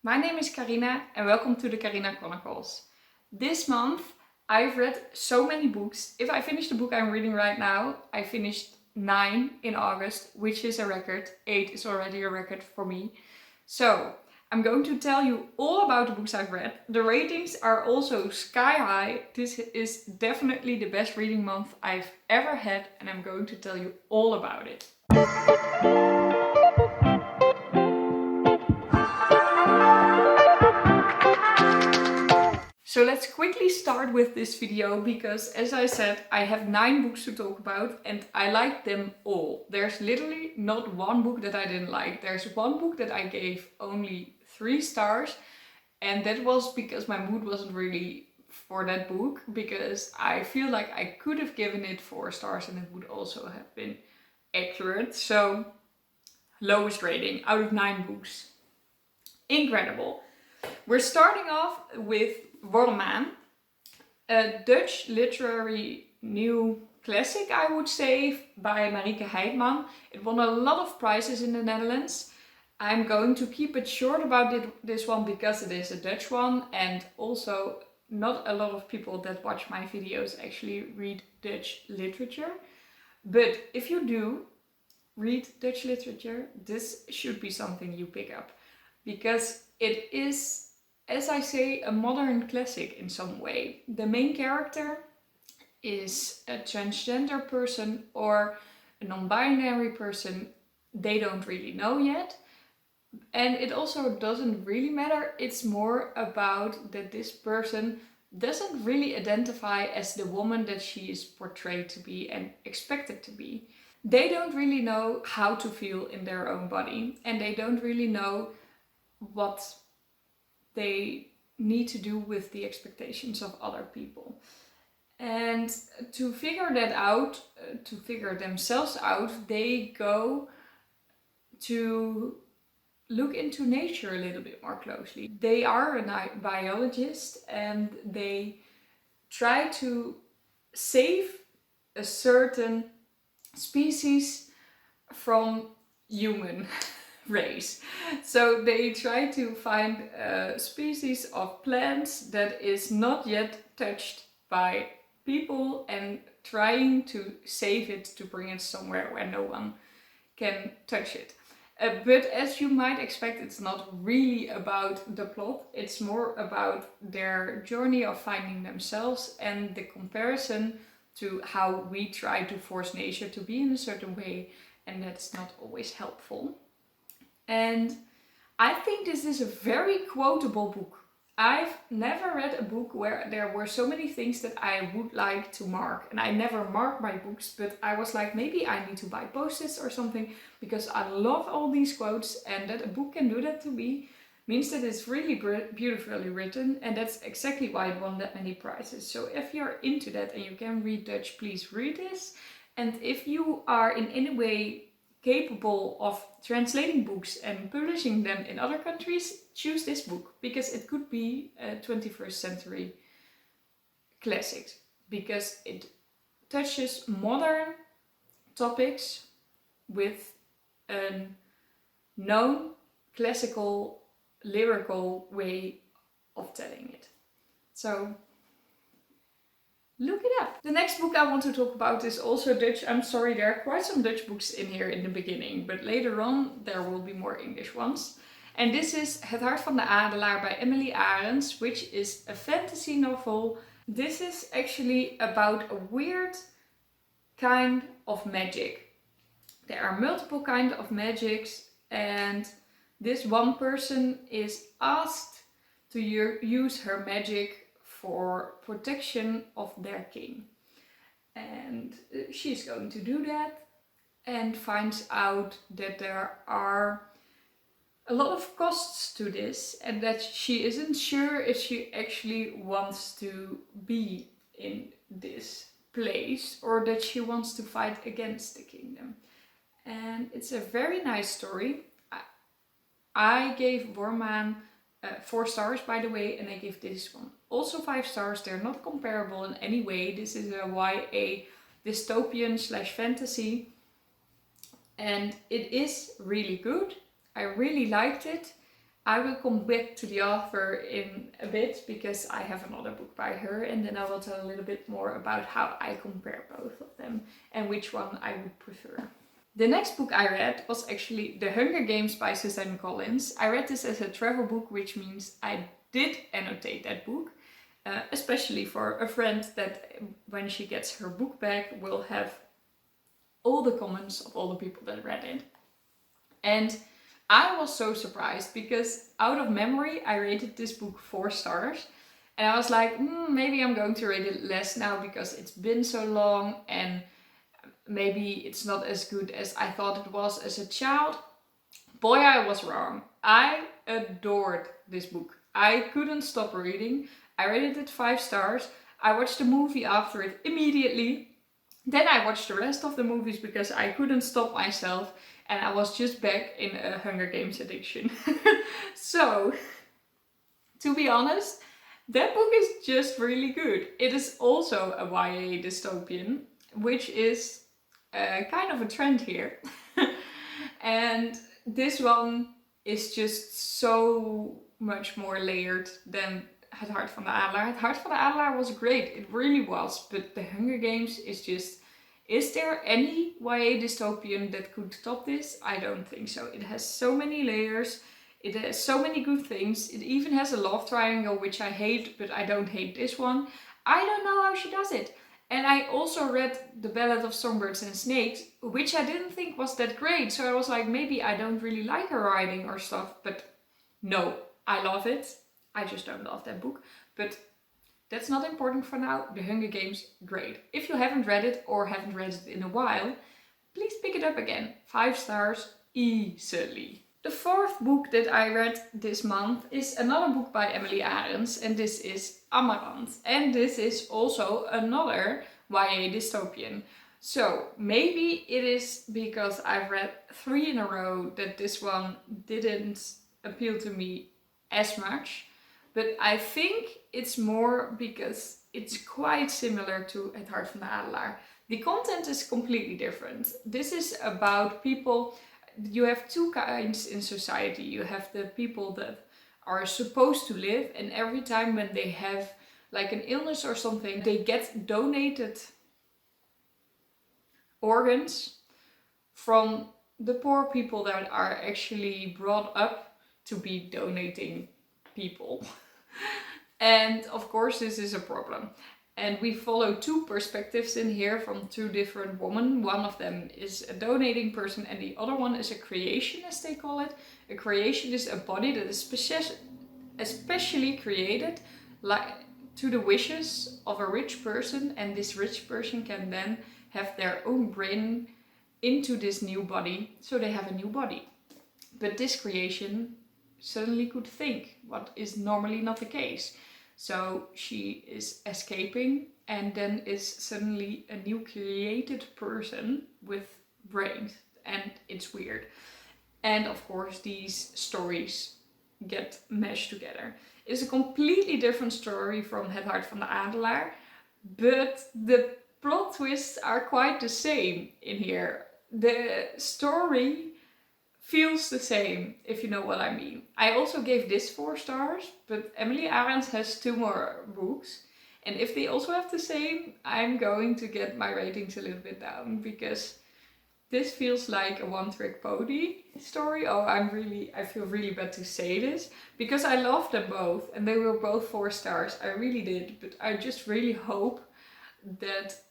My name is Carina and welcome to the Carina Chronicles. This month I've read so many books. If I finish the book I'm reading right now, I finished 9 in August, which is a record. 8 is already a record for me. So I'm going to tell you all about the books I've read. The ratings are also sky high. This is definitely the best reading month I've ever had and I'm going to tell you all about it. So let's quickly start with this video because, as I said, I have 9 books to talk about and I like them all. There's literally not one book that I didn't like. There's one book that I gave only 3 stars and that was because my mood wasn't really for that book, because I feel like I could have given it 4 stars and it would also have been accurate. So lowest rating out of 9 books. Incredible. We're starting off with Wormmaan, a Dutch literary new classic, I would say, by Marieken Heitman. It won a lot of prizes in the Netherlands. I'm going to keep it short about this one because it is a Dutch one, and also not a lot of people that watch my videos actually read Dutch literature. But if you do read Dutch literature, this should be something you pick up, because it is, as I say, a modern classic in some way. The main character is a transgender person or a non-binary person. They don't really know yet. And it also doesn't really matter. It's more about that this person doesn't really identify as the woman that she is portrayed to be and expected to be. They don't really know how to feel in their own body, and they don't really know what they need to do with the expectations of other people. And to figure that out, to figure themselves out, they go to look into nature a little bit more closely. They are a biologist and they try to save a certain species from human race. So they try to find a species of plants that is not yet touched by people and trying to save it to bring it somewhere where no one can touch it. But as you might expect, it's not really about the plot. It's more about their journey of finding themselves and the comparison to how we try to force nature to be in a certain way, and that's not always helpful. And I think this is a very quotable book. I've never read a book where there were so many things that I would like to mark. And I never mark my books, but I was like, maybe I need to buy post-its or something, because I love all these quotes, and that a book can do that to me means that it's really beautifully written, and that's exactly why it won that many prizes. So if you're into that and you can read Dutch, please read this. And if you are in any way capable of translating books and publishing them in other countries, choose this book, because it could be a 21st century classic, because it touches modern topics with a known classical lyrical way of telling it. So look it up. The next book I want to talk about is also Dutch. I'm sorry, there are quite some Dutch books in here in the beginning, but later on there will be more English ones. And this is Het Hart van de Adelaar by Emmelie Arents, which is a fantasy novel. This is actually about a weird kind of magic. There are multiple kinds of magics, and this one person is asked to use her magic for protection of their king. And she's going to do that and finds out that there are a lot of costs to this, and that she isn't sure if she actually wants to be in this place or that she wants to fight against the kingdom. And it's a very nice story. I gave Wormmaan 4 stars, by the way, and I give this one also 5 stars. They're not comparable in any way. This is a YA dystopian / fantasy, and it is really good. I really liked it. I will come back to the author in a bit because I have another book by her, and then I will tell a little bit more about how I compare both of them and which one I would prefer. The next book I read was actually The Hunger Games by Suzanne Collins. I read this as a travel book, which means I did annotate that book, especially for a friend that when she gets her book back will have all the comments of all the people that read it. And I was so surprised because out of memory I rated this book 4 stars. And I was like, maybe I'm going to rate it less now because it's been so long and maybe it's not as good as I thought it was as a child. Boy, I was wrong. I adored this book. I couldn't stop reading. I rated it 5 stars. I watched the movie after it immediately. Then I watched the rest of the movies because I couldn't stop myself and I was just back in a Hunger Games addiction. So, to be honest, that book is just really good. It is also a YA dystopian, which is kind of a trend here. And this one is just so much more layered than Het Hart van de Adelaar. Het Hart van de Adelaar was great, it really was, but The Hunger Games is just... Is there any YA dystopian that could top this? I don't think so. It has so many layers, it has so many good things, it even has a love triangle, which I hate, but I don't hate this one. I don't know how she does it. And I also read The Ballad of Songbirds and Snakes, which I didn't think was that great. So I was like, maybe I don't really like her writing or stuff, but no, I love it. I just don't love that book. But that's not important for now. The Hunger Games, great. If you haven't read it or haven't read it in a while, please pick it up again. 5 stars easily. The 4th book that I read this month is another book by Emmelie Arents, and this is Amarant. And this is also another YA dystopian. So maybe it is because I've read 3 in a row that this one didn't appeal to me as much. But I think it's more because it's quite similar to Het Hart van de Adelaar. The content is completely different. This is about people, you have 2 kinds in society. You have the people that are supposed to live, and every time when they have like an illness or something, they get donated organs from the poor people that are actually brought up to be donating people. And of course this is a problem. And we follow 2 perspectives in here from 2 different women. One of them is a donating person and the other one is a creation, as they call it. A creation is a body that is especially created like to the wishes of a rich person, and this rich person can then have their own brain into this new body, so they have a new body. But this creation suddenly could think, what is normally not the case. So she is escaping and then is suddenly a new created person with brains, and it's weird. And of course these stories get meshed together. It's a completely different story from Het Hart van de Adelaar, but the plot twists are quite the same in here. The story feels the same, if you know what I mean. I also gave this 4 stars, but Emmelie Arents has 2 more books. And if they also have the same, I'm going to get my ratings a little bit down, because this feels like a one-trick pony story. Oh, I feel really bad to say this, because I love them both and they were both 4 stars. I really did, but I just really hope that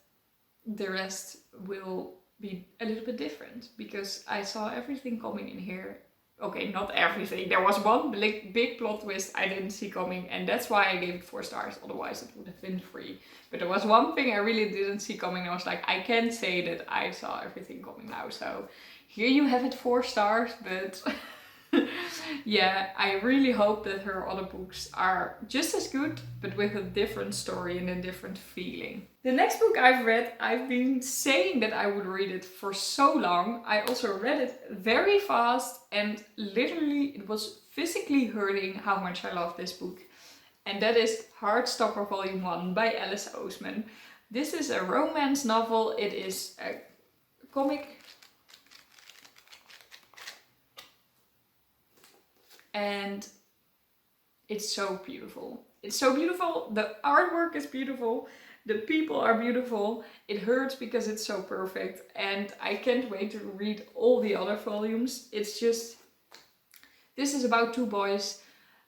the rest will be a little bit different, because I saw everything coming in here. Okay, not everything. There was one big plot twist I didn't see coming, and that's why I gave it 4 stars. Otherwise it would have been 3. But there was one thing I really didn't see coming. I was like, I can't say that I saw everything coming now. So here you have it, 4 stars, but yeah, I really hope that her other books are just as good, but with a different story and a different feeling. The next book I've read, I've been saying that I would read it for so long. I also read it very fast, and literally it was physically hurting how much I love this book. And that is Hardstopper Volume 1 by Alice Oseman. This is a romance novel. It is a comic. and it's so beautiful. It's so beautiful. The artwork is beautiful. The people are beautiful. It hurts because it's so perfect, and I can't wait to read all the other volumes. It's just, this is about two boys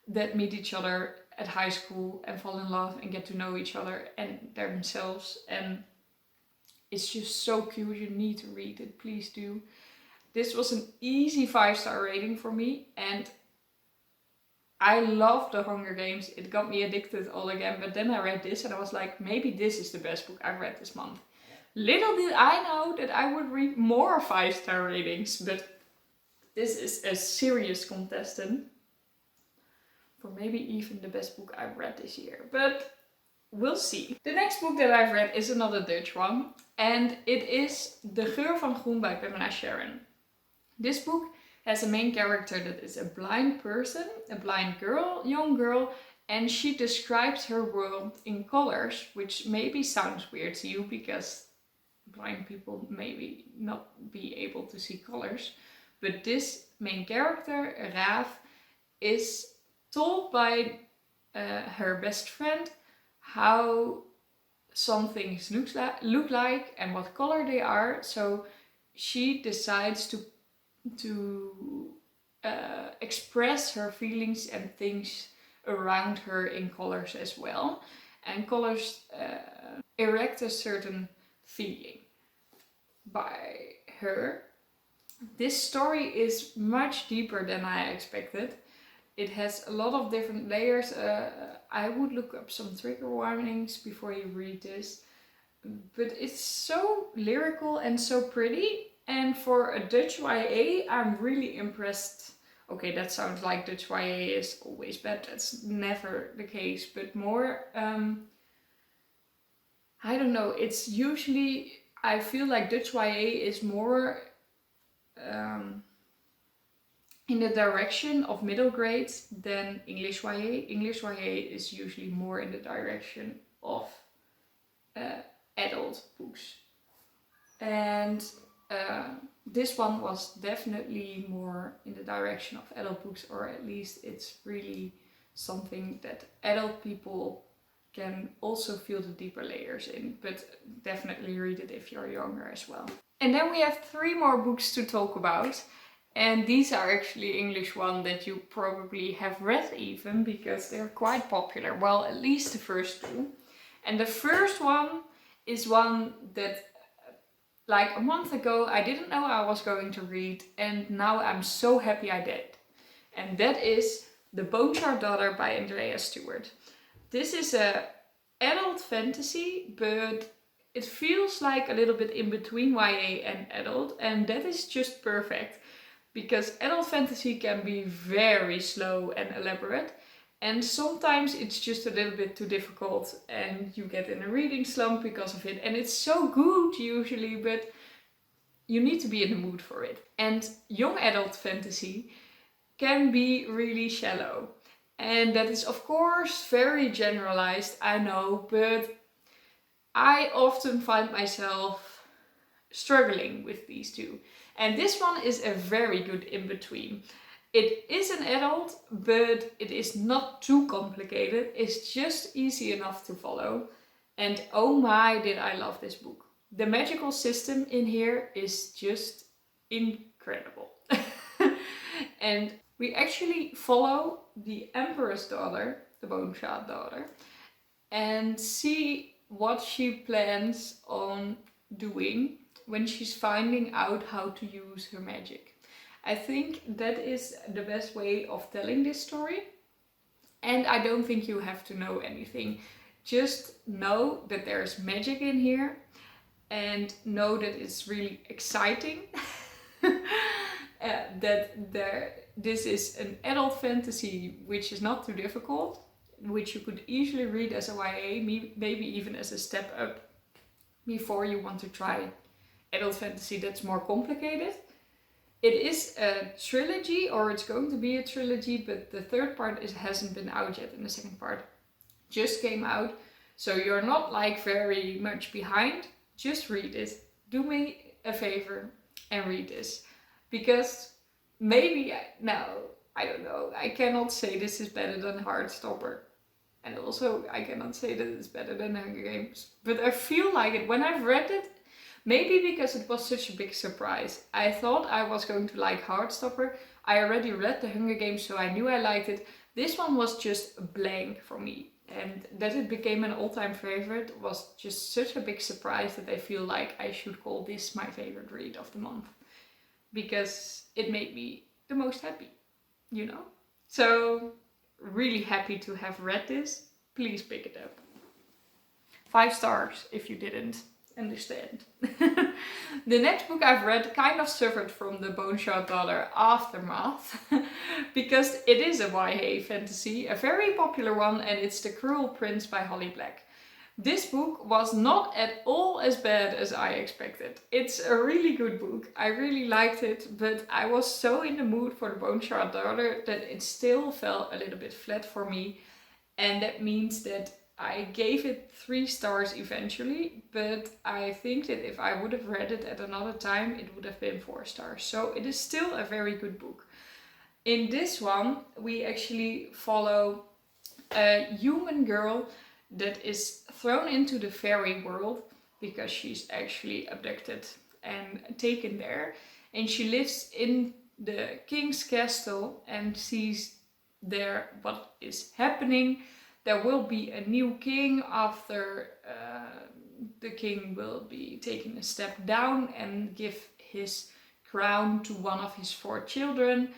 that meet each other at high school and fall in love and get to know each other and themselves, and it's just so cute. You need to read it, please do. This was an easy 5-star rating for me, and I love the Hunger Games. It got me addicted all again, but then I read this and I was like, maybe this is the best book I've read this month. Little did I know that I would read more 5-star ratings, but this is a serious contestant for maybe even the best book I've read this year, but we'll see. The next book that I've read is another Dutch one, and it is De Geur van Groen by Sharon. This book has a main character that is a blind person, a blind girl, young girl, and she describes her world in colors, which maybe sounds weird to you because blind people maybe not be able to see colors. But this main character, Raaf, is told by her best friend how some things look like and what color they are. So she decides to express her feelings and things around her in colors as well. And colors erect a certain feeling by her. This story is much deeper than I expected. It has a lot of different layers. I would look up some trigger warnings before you read this. But it's so lyrical and so pretty. And for a Dutch YA, I'm really impressed. Okay, that sounds like Dutch YA is always bad. That's never the case. But more, I don't know. It's usually, I feel like Dutch YA is more in the direction of middle grades than English YA. English YA is usually more in the direction of adult books. And this one was definitely more in the direction of adult books, or at least it's really something that adult people can also feel the deeper layers in, but definitely read it if you're younger as well. And then we have 3 more books to talk about, and these are actually English ones that you probably have read even, because they're quite popular. Well, at least the first 2. And the first one is one that, like a month ago, I didn't know I was going to read, and now I'm so happy I did. And that is The Bouchard Daughter by Andrea Stewart. This is a adult fantasy, but it feels like a little bit in between YA and adult, and that is just perfect. Because adult fantasy can be very slow and elaborate, and sometimes it's just a little bit too difficult and you get in a reading slump because of it. And it's so good usually, but you need to be in the mood for it. And young adult fantasy can be really shallow. And that is of course very generalized, I know, but I often find myself struggling with these two. And this one is a very good in-between. It is an adult, but it is not too complicated. It's just easy enough to follow. And oh my, did I love this book. The magical system in here is just incredible. And we actually follow the Emperor's daughter, the Bouchard daughter, and see what she plans on doing when she's finding out how to use her magic. I think that is the best way of telling this story. And I don't think you have to know anything. Just know that there's magic in here and know that it's really exciting. This is an adult fantasy which is not too difficult, which you could easily read as a YA, maybe even as a step up before you want to try adult fantasy that's more complicated. It is a trilogy, or it's going to be a trilogy, but the 3rd part hasn't been out yet, and the 2nd part just came out. So you're not like very much behind. Just read it. Do me a favor and read this. Because maybe, now, I don't know, I cannot say this is better than Hardstopper. And also I cannot say that it's better than Hunger Games. But I feel like it when I've read it, maybe because it was such a big surprise. I thought I was going to like Hardstopper. I already read the Hunger Games, so I knew I liked it. This one was just a blank for me. And that it became an all-time favorite was just such a big surprise that I feel like I should call this my favorite read of the month. Because it made me the most happy, you know? So, really happy to have read this. Please pick it up. 5 stars if you didn't understand. The next book I've read kind of suffered from the Bouchard Daughter aftermath because it is a YA fantasy, a very popular one, and it's The Cruel Prince by Holly Black. This book was not at all as bad as I expected. It's a really good book. I really liked it, but I was so in the mood for the Bouchard Daughter that it still fell a little bit flat for me. And that means that I gave it 3 stars eventually, but I think that if I would have read it at another time, it would have been 4 stars. So it is still a very good book. In this one, we actually follow a human girl that is thrown into the fairy world because she's actually abducted and taken there. And she lives in the king's castle and sees there what is happening. There will be a new king after the king will be taking a step down and give his crown to one of his 4 children.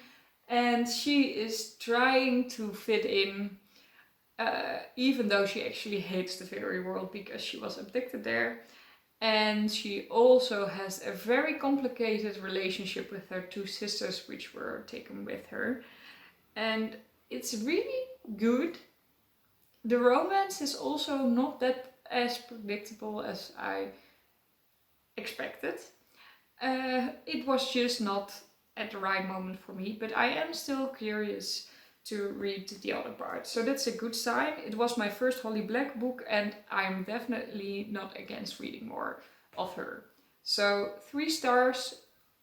And she is trying to fit in, even though she actually hates the fairy world because she was abducted there. And she also has a very complicated relationship with her 2 sisters, which were taken with her. And it's really good. The romance is also not that as predictable as I expected. It was just not at the right moment for me, but I am still curious to read the other part. So that's a good sign. It was my first Holly Black book and I'm definitely not against reading more of her. So 3 stars,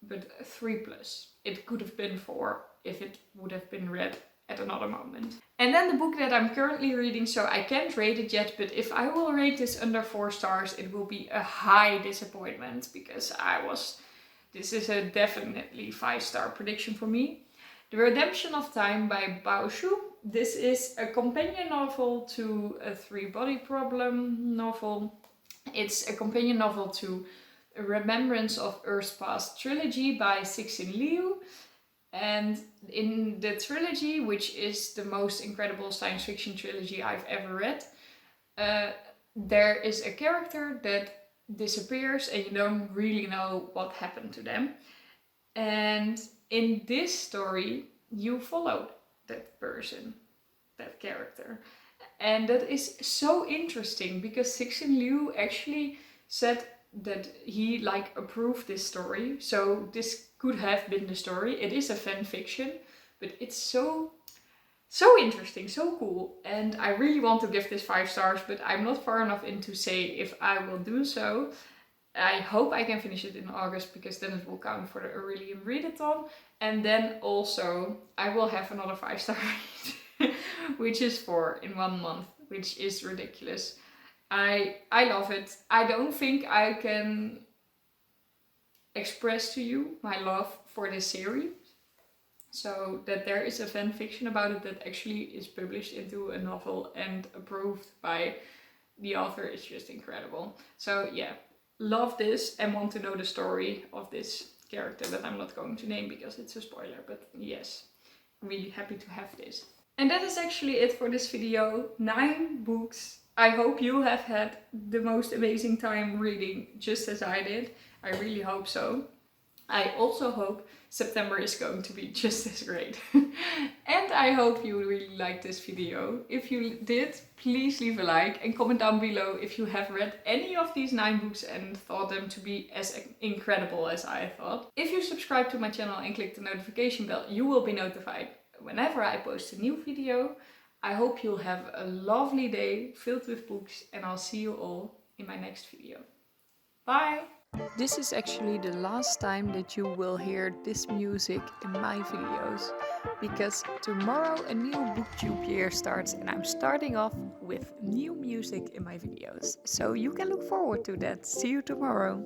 but 3+. It could have been 4 if it would have been read at another moment. And then the book that I'm currently reading, so I can't rate it yet, but if I will rate this under 4 stars, it will be a high disappointment because this is a definitely 5-star prediction for me. The Redemption of Time by Bouchard. This is a companion novel to a 3-body problem novel. It's a companion novel to A Remembrance of Earth's Past trilogy by Cixin Liu. And in the trilogy, which is the most incredible science fiction trilogy I've ever read, there is a character that disappears and you don't really know what happened to them. And in this story, you follow that person, that character. And that is so interesting because Cixin Liu actually said that he approved this story. So this could have been the story. It is a fan fiction, but it's so interesting, so cool. And I really want to give this 5 stars, but I'm not far enough in to say if I will do so. I hope I can finish it in August because then it will count for the Orilium Readathon. And then also I will have another 5-star read, which is 4 in 1 month, which is ridiculous. I love it. I don't think I can express to you my love for this series. So that there is a fan fiction about it that actually is published into a novel and approved by the author is just incredible. So yeah, love this and want to know the story of this character that I'm not going to name because it's a spoiler, but yes, really happy to have this. And that is actually it for this video. 9 books. I hope you have had the most amazing time reading just as I did. I really hope so. I also hope September is going to be just as great. And I hope you really liked this video. If you did, please leave a like and comment down below if you have read any of these 9 books and thought them to be as incredible as I thought. If you subscribe to my channel and click the notification bell, you will be notified whenever I post a new video. I hope you'll have a lovely day filled with books and I'll see you all in my next video. Bye! This is actually the last time that you will hear this music in my videos, because tomorrow a new booktube year starts and I'm starting off with new music in my videos. So you can look forward to that. See you tomorrow.